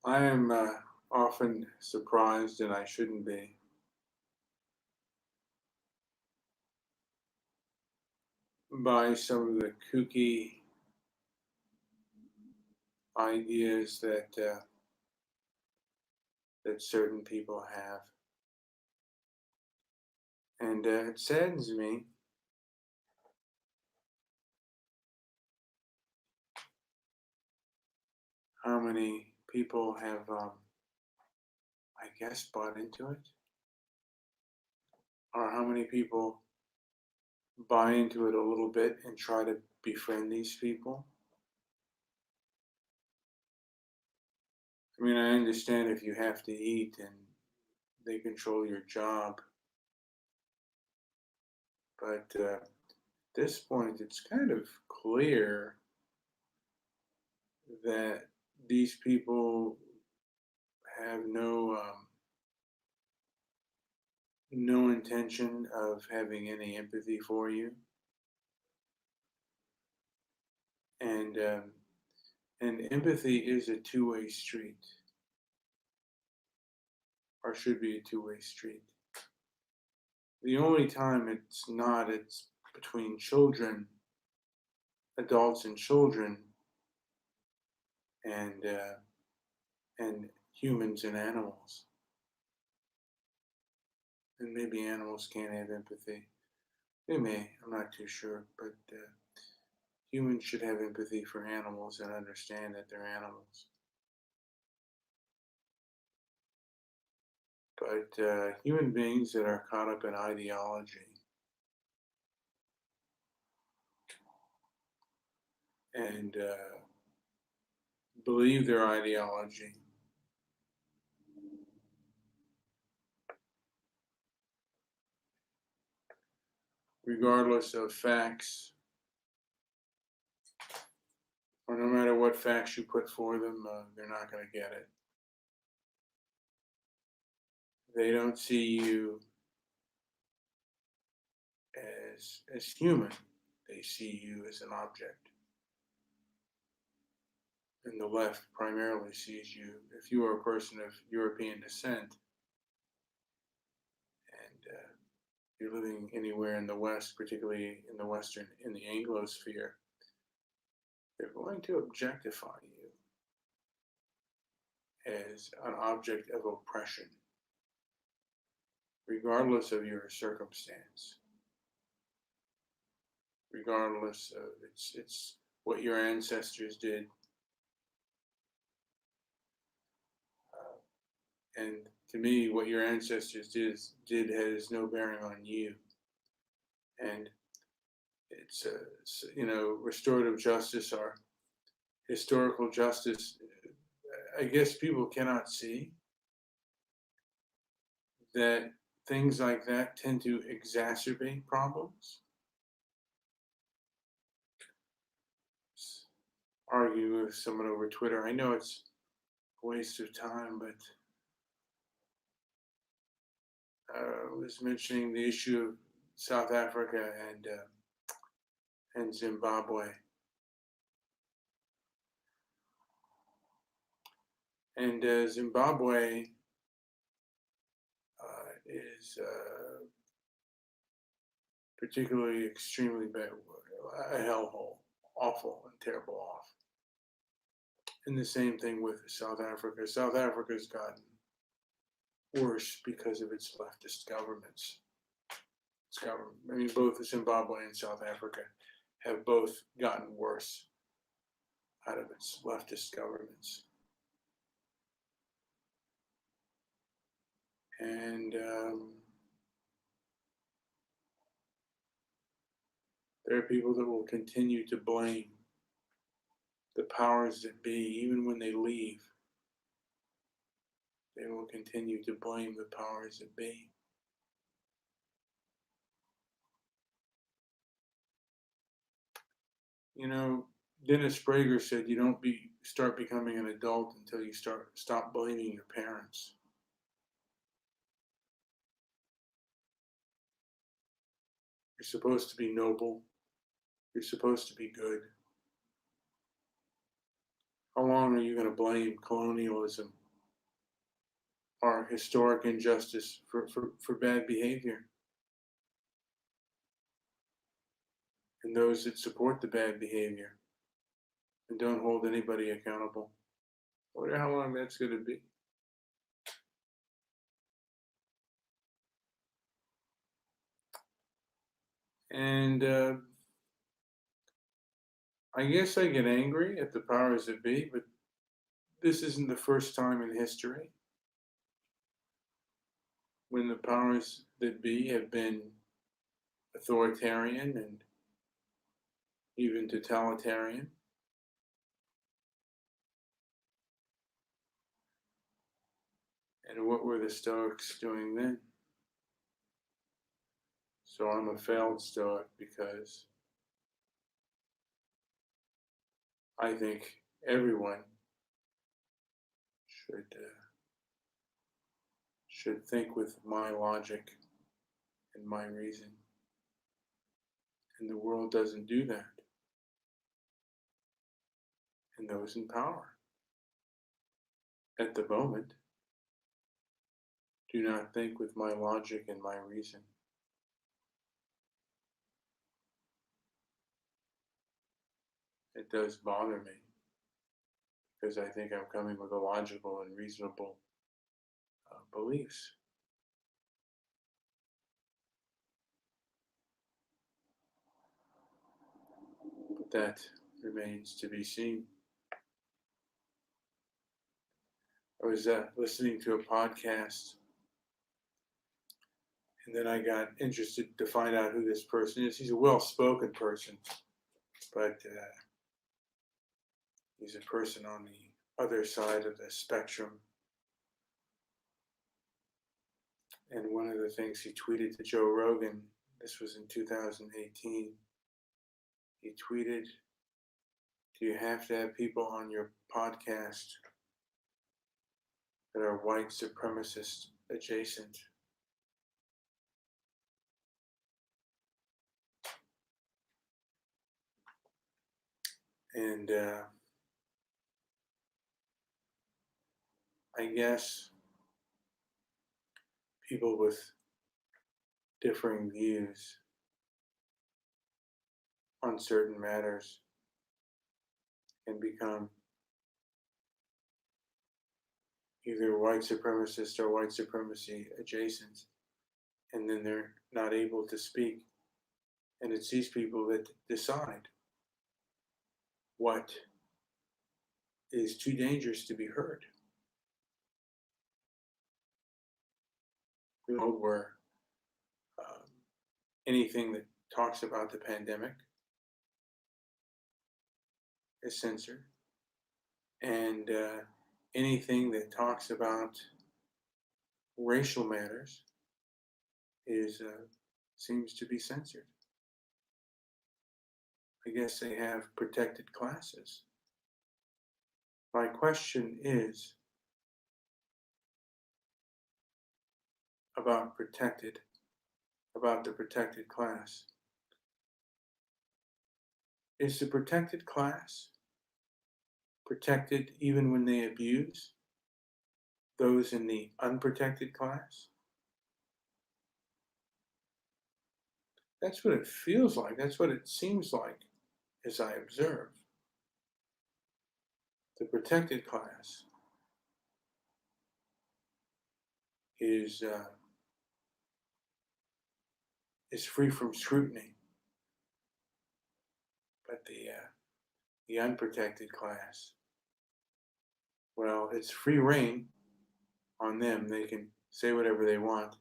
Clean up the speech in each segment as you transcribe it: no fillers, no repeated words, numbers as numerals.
I am often surprised, and I shouldn't be, by some of the kooky ideas that certain people have, and it saddens me how many people have, I guess, bought into it, or how many people buy into it a little bit and try to befriend these people. I mean, I understand if you have to eat and they control your job, but at this point, it's kind of clear that these people have no intention of having any empathy for you, and empathy is a two-way street, or should be a two-way street. The only time it's not, it's between children, adults and children, and humans and animals. And maybe animals can't have empathy. They may, I'm not too sure, but humans should have empathy for animals and understand that they're animals. But human beings that are caught up in ideology and believe their ideology, regardless of facts, or no matter what facts you put for them, they're not going to get it. They don't see you as human. They see you as an object. And the left primarily sees you, if you are a person of European descent and you're living anywhere in the West, particularly in the Western, in the Anglosphere, they're going to objectify you as an object of oppression, regardless of your circumstance, regardless of it's what your ancestors did, and to me, what your ancestors did has no bearing on you, and it's restorative justice or historical justice. I guess people cannot see that things like that tend to exacerbate problems. Argue with someone over Twitter. I know it's a waste of time, but I was mentioning the issue of South Africa and Zimbabwe. And Zimbabwe is particularly extremely bad, a hellhole, awful and terrible off. And the same thing with South Africa. South Africa's gotten worse because of its leftist governments. I mean, both Zimbabwe and South Africa have both gotten worse out of its leftist governments. And there are people that will continue to blame the powers that be, even when they leave. They will continue to blame the powers that be. You know, Dennis Prager said you don't start becoming an adult until you stop blaming your parents. You're supposed to be noble. You're supposed to be good. How long are you going to blame colonialism are historic injustice for bad behavior. And those that support the bad behavior and don't hold anybody accountable. I wonder how long that's going to be. And I guess I get angry at the powers that be, but this isn't the first time in history when the powers that be have been authoritarian and even totalitarian. And what were the Stoics doing then? So I'm a failed Stoic because I think everyone should think with my logic and my reason. And the world doesn't do that. And those in power at the moment do not think with my logic and my reason. It does bother me because I think I'm coming with a logical and reasonable beliefs. But that remains to be seen. I was listening to a podcast, and then I got interested to find out who this person is. He's a well-spoken person, but he's a person on the other side of the spectrum. And one of the things he tweeted to Joe Rogan, this was in 2018, he tweeted, "Do you have to have people on your podcast that are white supremacist adjacent?" And I guess people with differing views on certain matters can become either white supremacist or white supremacy adjacent, and then they're not able to speak. And it's these people that decide what is too dangerous to be heard. We know where anything that talks about the pandemic is censored, and anything that talks about racial matters is seems to be censored. I guess they have protected classes. My question is about the protected class. Is the protected class protected even when they abuse those in the unprotected class? That's what it feels like. That's what it seems like as I observe. The protected class is free from scrutiny, but the unprotected class, well, it's free reign on them. They can say whatever they want.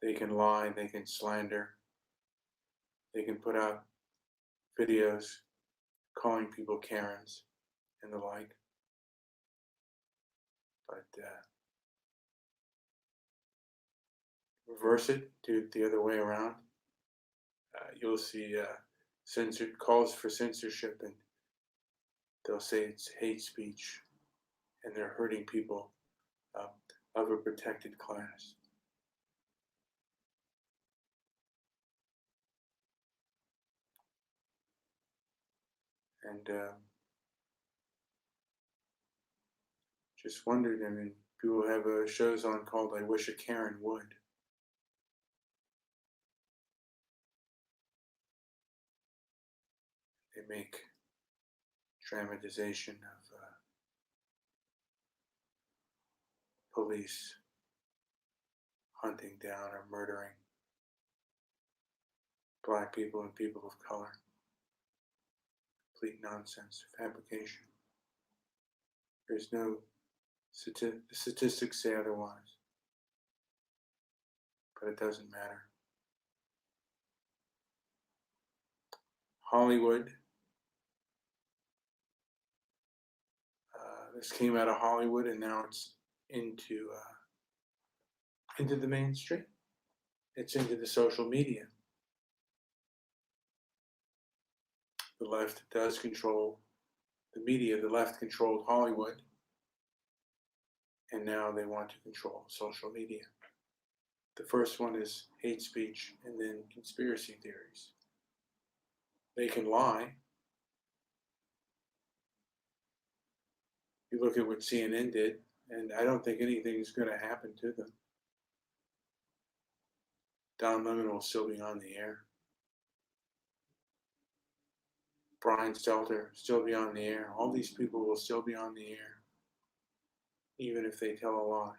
They can lie. They can slander. They can put out videos calling people Karens and the like. But reverse it, do it the other way around. You'll see censored calls for censorship, and they'll say it's hate speech, and they're hurting people of a protected class. And just wondered, I mean, People have shows on called "I Wish a Karen Would." They make dramatization of police hunting down or murdering black people and people of color. Complete nonsense, fabrication. There's no the statistics say otherwise, but it doesn't matter. Hollywood. This came out of Hollywood, and now it's into the mainstream. It's into the social media. The left does control the media. The left controlled Hollywood, and now they want to control social media. The first one is hate speech, and then conspiracy theories. They can lie. You look at what CNN did, and I don't think anything's going to happen to them. Don Lemon will still be on the air. Brian Stelter still be on the air. All these people will still be on the air, even if they tell a lie.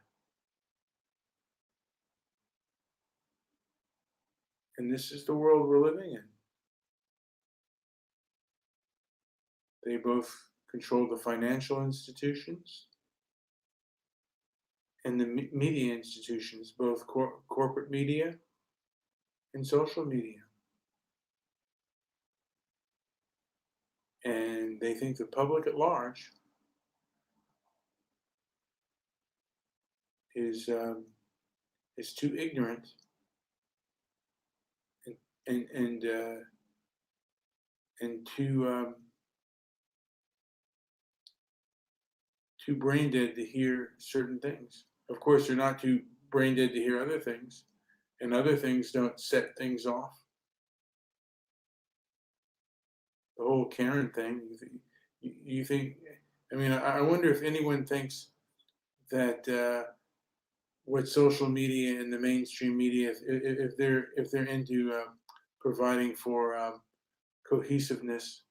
And this is the world we're living in. They both control the financial institutions and the media institutions, both corporate media and social media. And they think the public at large is too ignorant and too brain dead to hear certain things. Of course, they're not too brain dead to hear other things, and other things don't set things off. The whole Karen thing, you think, I mean, I wonder if anyone thinks that what social media and the mainstream media, if they're into providing for cohesiveness.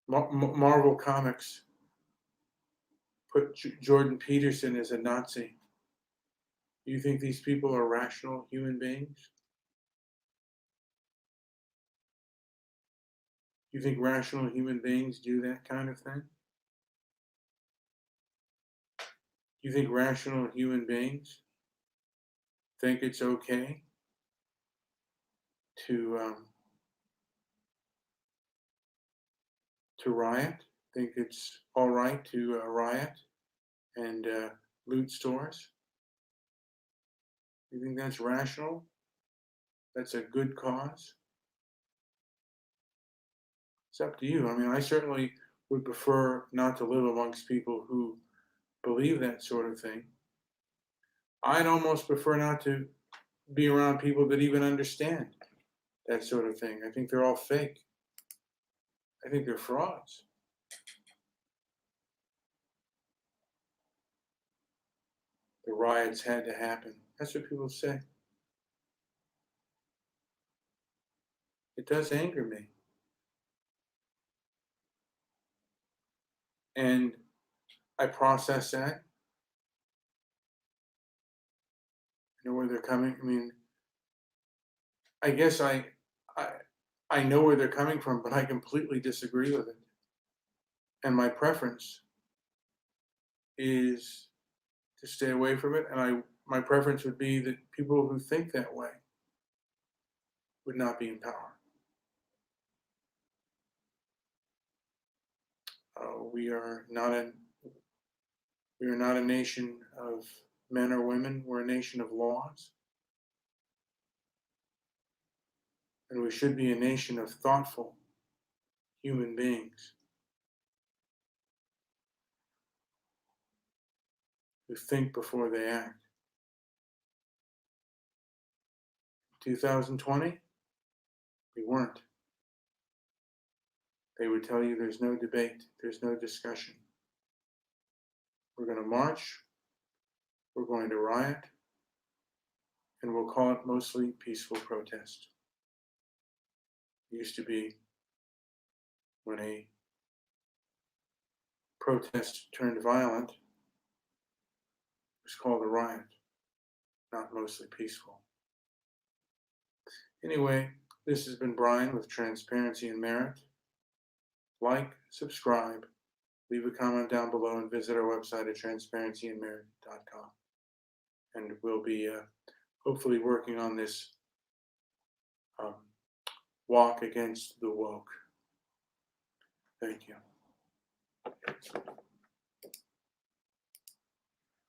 Marvel Comics put Jordan Peterson as a Nazi. You think these people are rational human beings? You think rational human beings do that kind of thing? You think rational human beings think it's okay to riot? Think it's all right to riot and loot stores? You think that's rational? That's a good cause? It's up to you. I mean, I certainly would prefer not to live amongst people who believe that sort of thing. I'd almost prefer not to be around people that even understand that sort of thing. I think they're all fake. I think they're frauds. The riots had to happen. That's what people say. It does anger me. And I process that. I know where they're coming. I mean, I guess I know where they're coming from, but I completely disagree with it. And my preference is to stay away from it. And my preference would be that people who think that way would not be in power. We are not a nation of men or women. We're a nation of laws. And we should be a nation of thoughtful human beings who think before they act. 2020, we weren't. They would tell you there's no debate, there's no discussion. We're going to march, we're going to riot, and we'll call it mostly peaceful protest. It used to be when a protest turned violent, it was called a riot, not mostly peaceful. Anyway, this has been Brian with Transparency and Merit. Like, subscribe, leave a comment down below, and visit our website at transparencyandmerit.com. And we'll be hopefully working on this walk against the woke. Thank you.